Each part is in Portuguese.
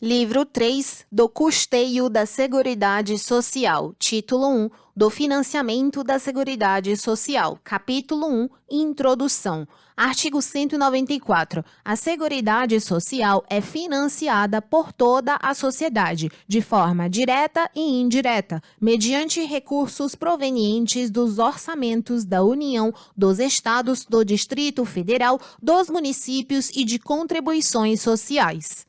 Livro 3 do Custeio da Seguridade Social, Título 1 do Financiamento da Seguridade Social, Capítulo 1, Introdução. Artigo 194. A Seguridade Social é financiada por toda a sociedade, de forma direta e indireta, mediante recursos provenientes dos orçamentos da União, dos Estados, do Distrito Federal, dos municípios e de contribuições sociais.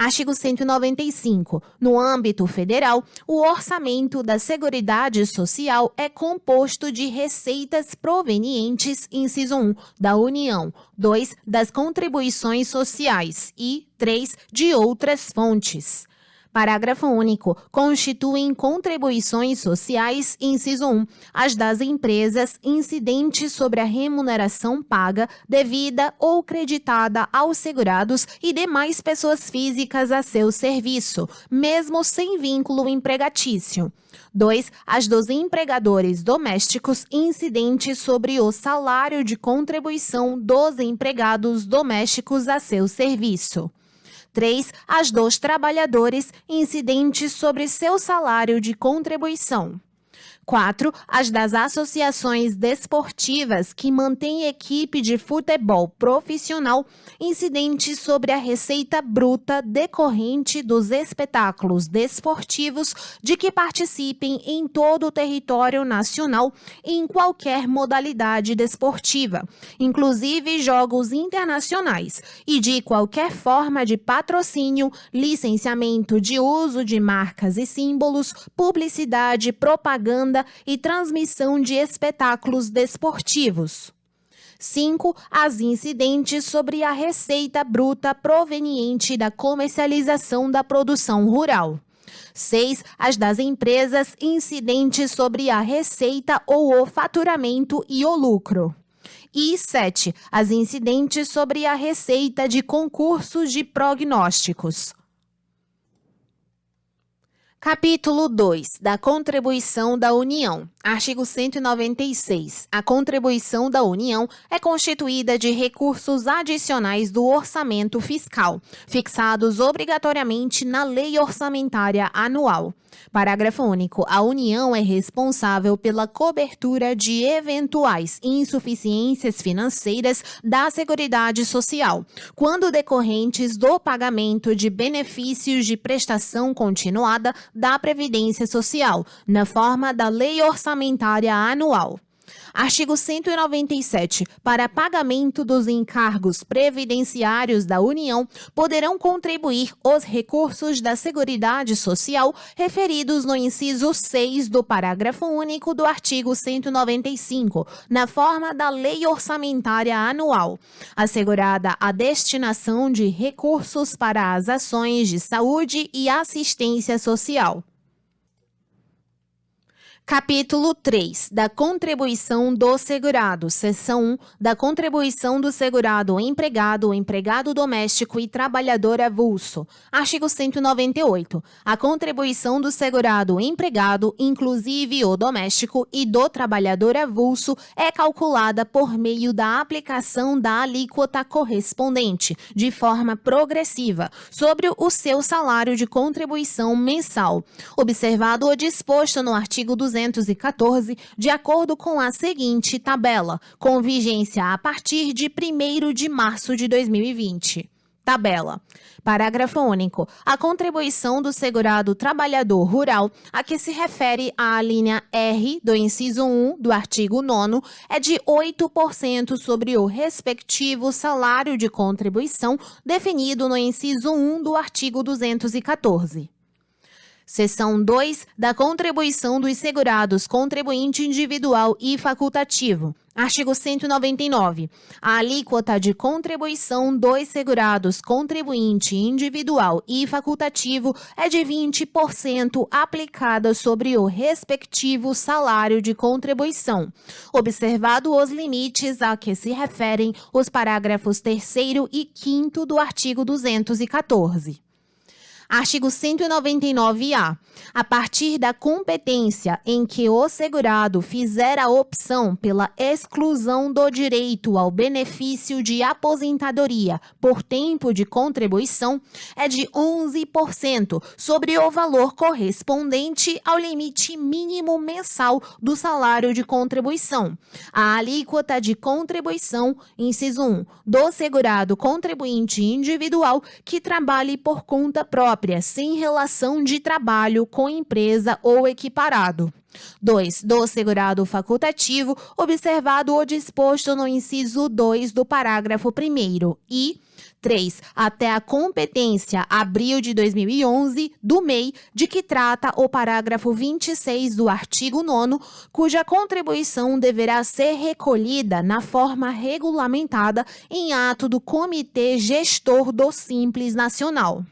Artigo 195. No âmbito federal, o orçamento da Seguridade Social é composto de receitas provenientes, inciso 1, da União, 2, das contribuições sociais e 3, de outras fontes. Parágrafo único. Constituem contribuições sociais, inciso 1, as das empresas incidentes sobre a remuneração paga, devida ou creditada aos segurados e demais pessoas físicas a seu serviço, mesmo sem vínculo empregatício. 2. As dos empregadores domésticos incidentes sobre o salário de contribuição dos empregados domésticos a seu serviço. 3. As dos trabalhadores incidentes sobre seu salário de contribuição. 4. As das associações desportivas que mantêm equipe de futebol profissional incidentes sobre a receita bruta decorrente dos espetáculos desportivos de que participem em todo o território nacional em qualquer modalidade desportiva, inclusive jogos internacionais, e de qualquer forma de patrocínio, licenciamento de uso de marcas e símbolos, publicidade, propaganda e transmissão de espetáculos desportivos. 5. As incidentes sobre a receita bruta proveniente da comercialização da produção rural. 6. As das empresas incidentes sobre a receita ou o faturamento e o lucro. E 7. As incidentes sobre a receita de concursos de prognósticos. Capítulo 2 da Contribuição da União. Artigo 196. A contribuição da União é constituída de recursos adicionais do orçamento fiscal, fixados obrigatoriamente na Lei Orçamentária Anual. Parágrafo único. A União é responsável pela cobertura de eventuais insuficiências financeiras da Seguridade Social, quando decorrentes do pagamento de benefícios de prestação continuada da Previdência Social, na forma da Lei Orçamentária Anual. Artigo 197. Para pagamento dos encargos previdenciários da União, poderão contribuir os recursos da Seguridade Social referidos no inciso 6 do parágrafo único do artigo 195, na forma da Lei Orçamentária Anual, assegurada a destinação de recursos para as ações de saúde e assistência social. Capítulo 3 da Contribuição do Segurado, seção 1 da Contribuição do Segurado Empregado, Empregado Doméstico e Trabalhador Avulso. Artigo 198. A contribuição do segurado empregado, inclusive o doméstico, e do trabalhador avulso é calculada por meio da aplicação da alíquota correspondente, de forma progressiva, sobre o seu salário de contribuição mensal, observado o disposto no artigo 214, de acordo com a seguinte tabela, com vigência a partir de 1º de março de 2020. Tabela. Parágrafo único. A contribuição do segurado trabalhador rural, a que se refere a linha R do inciso 1 do artigo 9º, é de 8% sobre o respectivo salário de contribuição definido no inciso 1 do artigo 214. Seção 2 da Contribuição dos Segurados Contribuinte Individual e Facultativo. Artigo 199. A alíquota de contribuição dos segurados contribuinte individual e facultativo é de 20% aplicada sobre o respectivo salário de contribuição, observado os limites a que se referem os parágrafos 3º e 5º do artigo 214. Artigo 199-A. A partir da competência em que o segurado fizer a opção pela exclusão do direito ao benefício de aposentadoria por tempo de contribuição, é de 11% sobre o valor correspondente ao limite mínimo mensal do salário de contribuição. A alíquota de contribuição, inciso 1, do segurado contribuinte individual que trabalhe por conta própria, sem relação de trabalho com empresa ou equiparado. 2. Do segurado facultativo, observado o disposto no inciso 2 do parágrafo 1º e 3. Até a competência, abril de 2011, do MEI, de que trata o parágrafo 26 do artigo 9º, cuja contribuição deverá ser recolhida na forma regulamentada em ato do Comitê Gestor do Simples Nacional.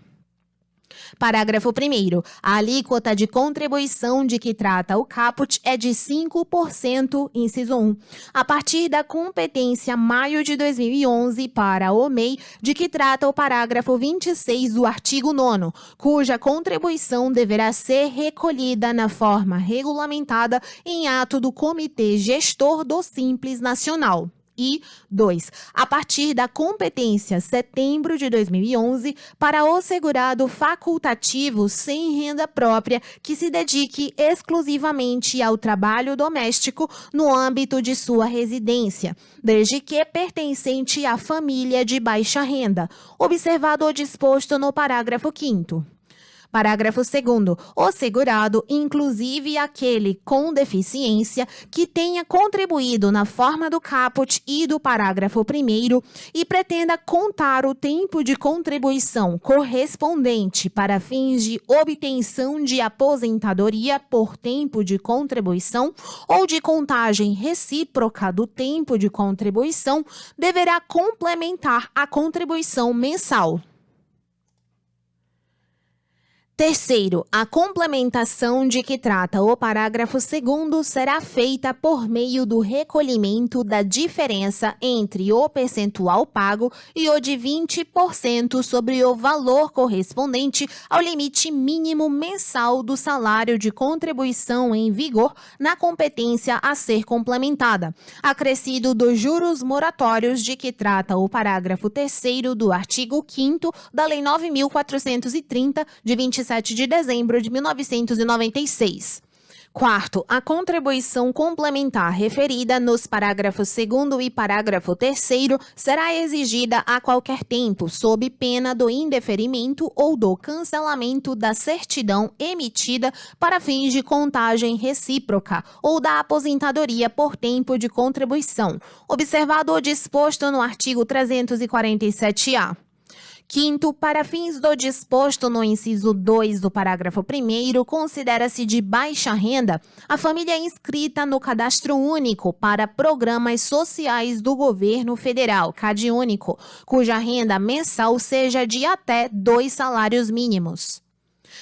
Parágrafo 1º. A alíquota de contribuição de que trata o caput é de 5%, inciso 1, a partir da competência maio de 2011 para o MEI, de que trata o parágrafo 26 do artigo 9º, cuja contribuição deverá ser recolhida na forma regulamentada em ato do Comitê Gestor do Simples Nacional. E 2. A partir da competência setembro de 2011 para o segurado facultativo sem renda própria que se dedique exclusivamente ao trabalho doméstico no âmbito de sua residência, desde que pertencente à família de baixa renda, observado o disposto no parágrafo 5º. Parágrafo 2º. O segurado, inclusive aquele com deficiência, que tenha contribuído na forma do caput e do parágrafo 1º e pretenda contar o tempo de contribuição correspondente para fins de obtenção de aposentadoria por tempo de contribuição ou de contagem recíproca do tempo de contribuição, deverá complementar a contribuição mensal. Terceiro, a complementação de que trata o parágrafo 2º será feita por meio do recolhimento da diferença entre o percentual pago e o de 20% sobre o valor correspondente ao limite mínimo mensal do salário de contribuição em vigor na competência a ser complementada, acrescido dos juros moratórios de que trata o parágrafo 3º do artigo 5º da Lei 9.430, de 27 de dezembro de 1996. Quarto, a contribuição complementar referida nos parágrafos 2º e parágrafo 3º será exigida a qualquer tempo, sob pena do indeferimento ou do cancelamento da certidão emitida para fins de contagem recíproca ou da aposentadoria por tempo de contribuição, observado o disposto no artigo 347-A. Quinto, para fins do disposto no inciso 2 do parágrafo 1º, considera-se de baixa renda a família inscrita no Cadastro Único para Programas Sociais do Governo Federal, CadÚnico, cuja renda mensal seja de até 2 salários mínimos.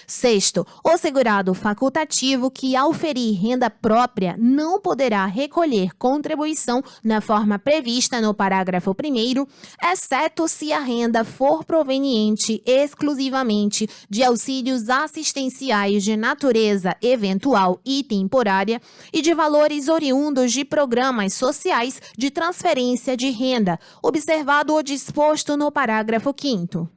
Sexto, o segurado facultativo que auferir renda própria não poderá recolher contribuição na forma prevista no parágrafo 1º, exceto se a renda for proveniente exclusivamente de auxílios assistenciais de natureza eventual e temporária e de valores oriundos de programas sociais de transferência de renda, observado o disposto no parágrafo 5º.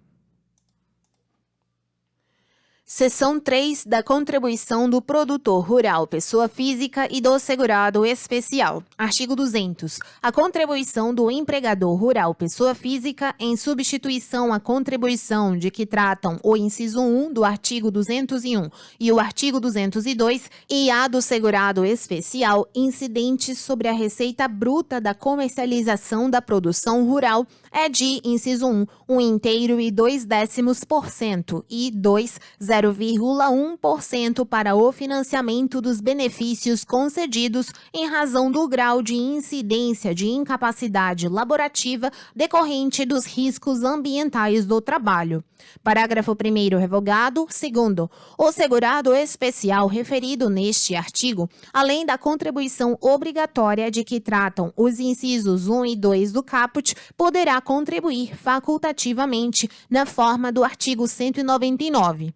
Seção 3 da contribuição do produtor rural, pessoa física e do segurado especial. Artigo 200. A contribuição do empregador rural, pessoa física, em substituição à contribuição de que tratam o inciso 1 do artigo 201 e o artigo 202 e a do segurado especial, incidentes sobre a receita bruta da comercialização da produção rural, é de, inciso 1, 1 inteiro e 2/10% e 2/0,5% 0,1% para o financiamento dos benefícios concedidos em razão do grau de incidência de incapacidade laborativa decorrente dos riscos ambientais do trabalho. Parágrafo 1º revogado. Segundo, o segurado especial referido neste artigo, além da contribuição obrigatória de que tratam os incisos 1 e 2 do caput, poderá contribuir facultativamente na forma do artigo 199.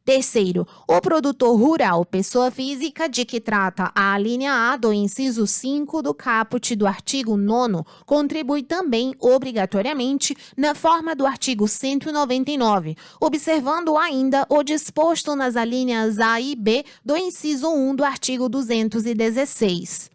Terceiro, o produtor rural, pessoa física, de que trata a alínea A do inciso 5 do caput do artigo 9º, contribui também obrigatoriamente na forma do artigo 199, observando ainda o disposto nas alíneas A e B do inciso 1 do artigo 216.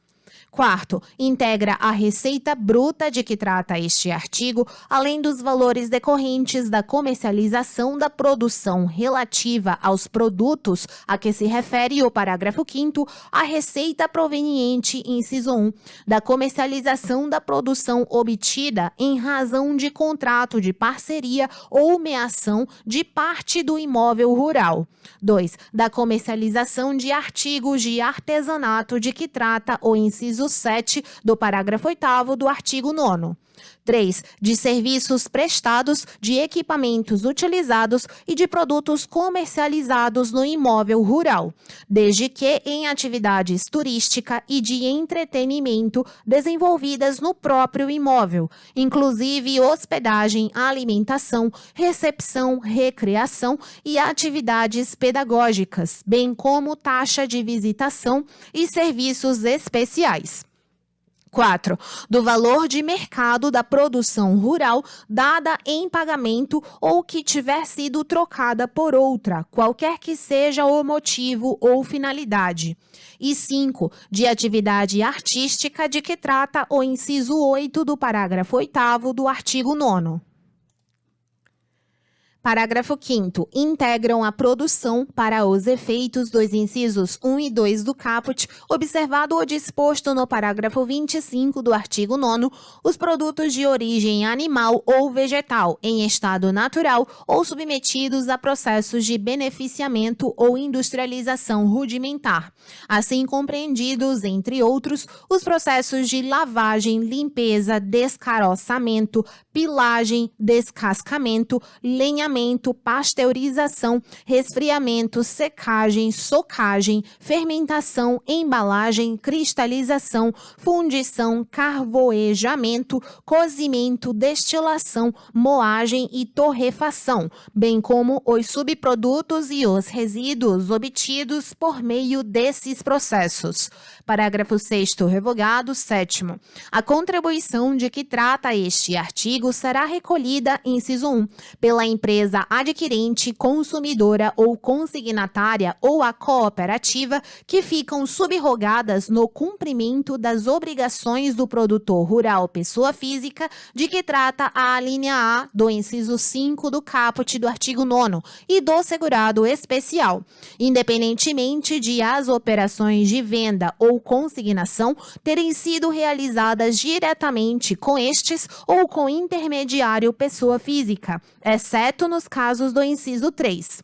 Quarto, integra a receita bruta de que trata este artigo, além dos valores decorrentes da comercialização da produção relativa aos produtos a que se refere o parágrafo 5º, a receita proveniente, inciso 1, da comercialização da produção obtida em razão de contrato de parceria ou meação de parte do imóvel rural. 2. Da comercialização de artigos de artesanato de que trata o inciso 7 do parágrafo 8º do artigo 9º. 3. De serviços prestados, de equipamentos utilizados e de produtos comercializados no imóvel rural, desde que em atividades turística e de entretenimento desenvolvidas no próprio imóvel, inclusive hospedagem, alimentação, recepção, recreação e atividades pedagógicas, bem como taxa de visitação e serviços especiais. 4. Do valor de mercado da produção rural dada em pagamento ou que tiver sido trocada por outra, qualquer que seja o motivo ou finalidade. E 5. De atividade artística de que trata o inciso 8 do parágrafo 8º do artigo 9º. Parágrafo 5º. Integram a produção para os efeitos dos incisos 1 e 2 do caput, observado o disposto no parágrafo 25 do artigo 9º, os produtos de origem animal ou vegetal em estado natural ou submetidos a processos de beneficiamento ou industrialização rudimentar, assim compreendidos, entre outros, os processos de lavagem, limpeza, descaroçamento, pilagem, descascamento, lenhamento, pasteurização, resfriamento, secagem, socagem, fermentação, embalagem, cristalização, fundição, carvoejamento, cozimento, destilação, moagem e torrefação, bem como os subprodutos e os resíduos obtidos por meio desses processos. Parágrafo 6º revogado. 7º. A contribuição de que trata este artigo será recolhida, inciso 1, pela empresa adquirente, consumidora ou consignatária ou a cooperativa que ficam subrogadas no cumprimento das obrigações do produtor rural pessoa física de que trata a alínea A do inciso 5 do caput do artigo 9º e do segurado especial, independentemente de as operações de venda ou consignação terem sido realizadas diretamente com estes ou com intermediário pessoa física, exceto nos casos do inciso 3.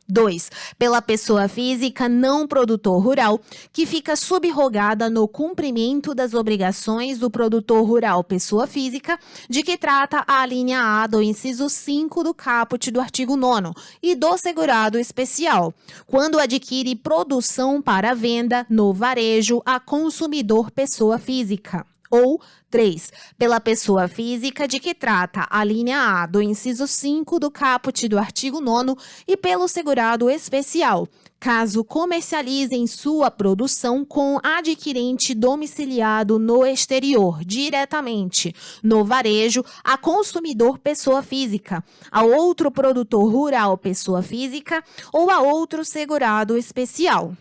2. Pela pessoa física não produtor rural, que fica subrogada no cumprimento das obrigações do produtor rural pessoa física, de que trata a linha A do inciso 5 do caput do artigo 9º e do segurado especial, quando adquire produção para venda no varejo a consumidor pessoa física. Ou 3. Pela pessoa física de que trata a linha A do inciso 5 do caput do artigo 9º e pelo segurado especial, caso comercializem sua produção com adquirente domiciliado no exterior, diretamente, no varejo, a consumidor pessoa física, a outro produtor rural pessoa física ou a outro segurado especial.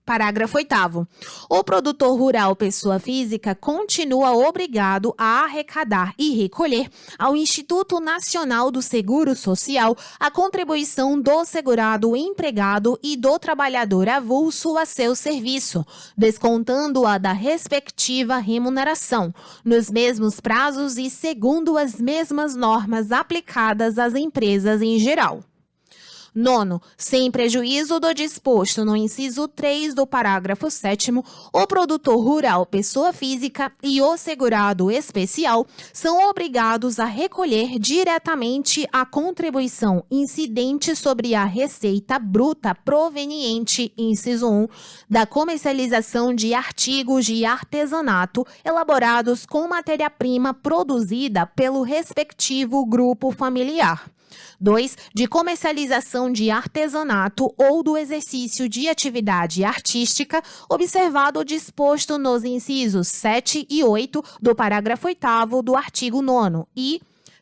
Parágrafo 8º. O produtor rural pessoa física continua obrigado a arrecadar e recolher ao Instituto Nacional do Seguro Social a contribuição do segurado empregado e do trabalhador avulso a seu serviço, descontando-a da respectiva remuneração, nos mesmos prazos e segundo as mesmas normas aplicadas às empresas em geral. Nono, sem prejuízo do disposto no inciso 3 do parágrafo 7º, o produtor rural, pessoa física e o segurado especial são obrigados a recolher diretamente a contribuição incidente sobre a receita bruta proveniente, inciso 1, da comercialização de artigos de artesanato elaborados com matéria-prima produzida pelo respectivo grupo familiar. 2. De comercialização de artesanato ou do exercício de atividade artística, observado o disposto nos incisos 7 e 8 do parágrafo 8º do artigo 9º e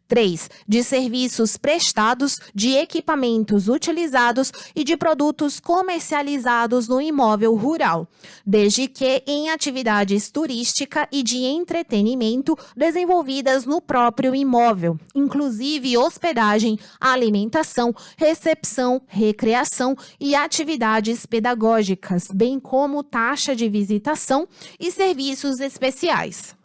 3. De serviços prestados, de equipamentos utilizados e de produtos comercializados no imóvel rural, desde que em atividades turística e de entretenimento desenvolvidas no próprio imóvel, inclusive hospedagem, alimentação, recepção, recreação e atividades pedagógicas, bem como taxa de visitação e serviços especiais.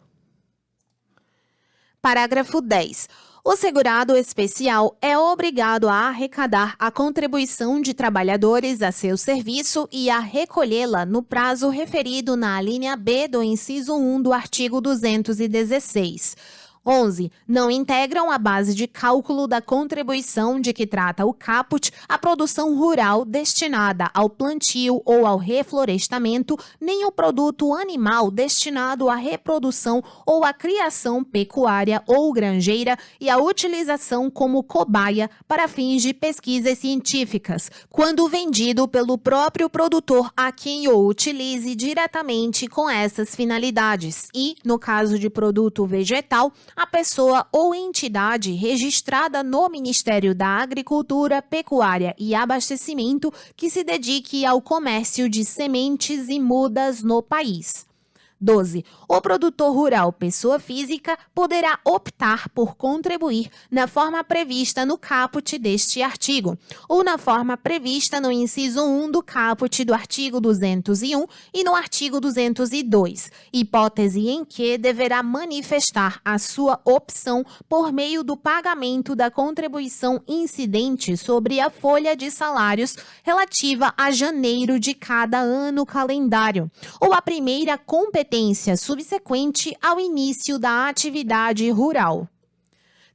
Parágrafo 10. O segurado especial é obrigado a arrecadar a contribuição de trabalhadores a seu serviço e a recolhê-la no prazo referido na alínea B do inciso 1 do artigo 216. 11. Não integram a base de cálculo da contribuição de que trata o caput a produção rural destinada ao plantio ou ao reflorestamento, nem o produto animal destinado à reprodução ou à criação pecuária ou granjeira e à utilização como cobaia para fins de pesquisas científicas, quando vendido pelo próprio produtor a quem o utilize diretamente com essas finalidades e, no caso de produto vegetal, a pessoa ou entidade registrada no Ministério da Agricultura, Pecuária e Abastecimento que se dedique ao comércio de sementes e mudas no país. 12. O produtor rural, pessoa física, poderá optar por contribuir na forma prevista no caput deste artigo, ou na forma prevista no inciso 1 do caput do artigo 201 e no artigo 202, hipótese em que deverá manifestar a sua opção por meio do pagamento da contribuição incidente sobre a folha de salários relativa a janeiro de cada ano calendário, ou a primeira competência subsequente ao início da atividade rural.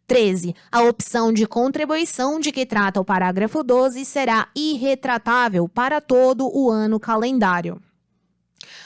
13. A opção de contribuição de que trata o parágrafo 12 será irretratável para todo o ano calendário.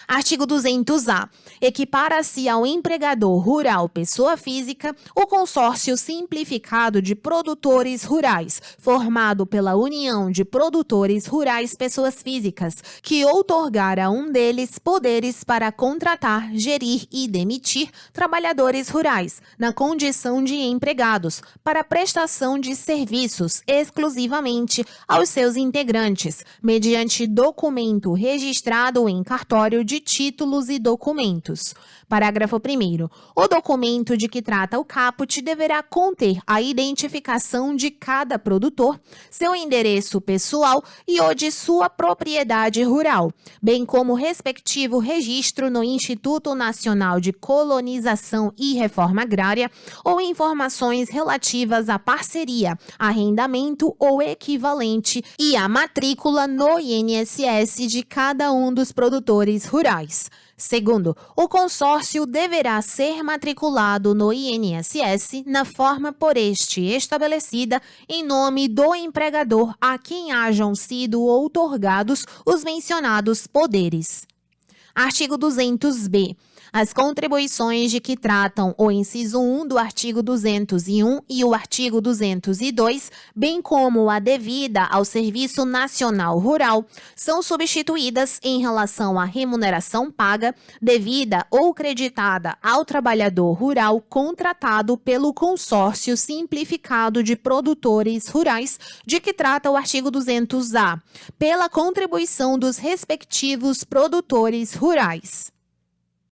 Artigo 200-A. Equipara-se ao empregador rural pessoa física o consórcio simplificado de produtores rurais, formado pela União de Produtores Rurais Pessoas Físicas, que outorgar a um deles poderes para contratar, gerir e demitir trabalhadores rurais, na condição de empregados, para prestação de serviços exclusivamente aos seus integrantes, mediante documento registrado em cartório de títulos e documentos. Parágrafo 1º. O documento de que trata o caput deverá conter a identificação de cada produtor, seu endereço pessoal e o de sua propriedade rural, bem como o respectivo registro no Instituto Nacional de Colonização e Reforma Agrária ou informações relativas à parceria, arrendamento ou equivalente e a matrícula no INSS de cada um dos produtores rurais. Segundo, o consórcio deverá ser matriculado no INSS na forma por este estabelecida em nome do empregador a quem hajam sido outorgados os mencionados poderes. Artigo 200-B. As contribuições de que tratam o inciso 1 do artigo 201 e o artigo 202, bem como a devida ao Serviço Nacional Rural, são substituídas em relação à remuneração paga, devida ou creditada ao trabalhador rural contratado pelo consórcio simplificado de produtores rurais, de que trata o artigo 200-A, pela contribuição dos respectivos produtores rurais.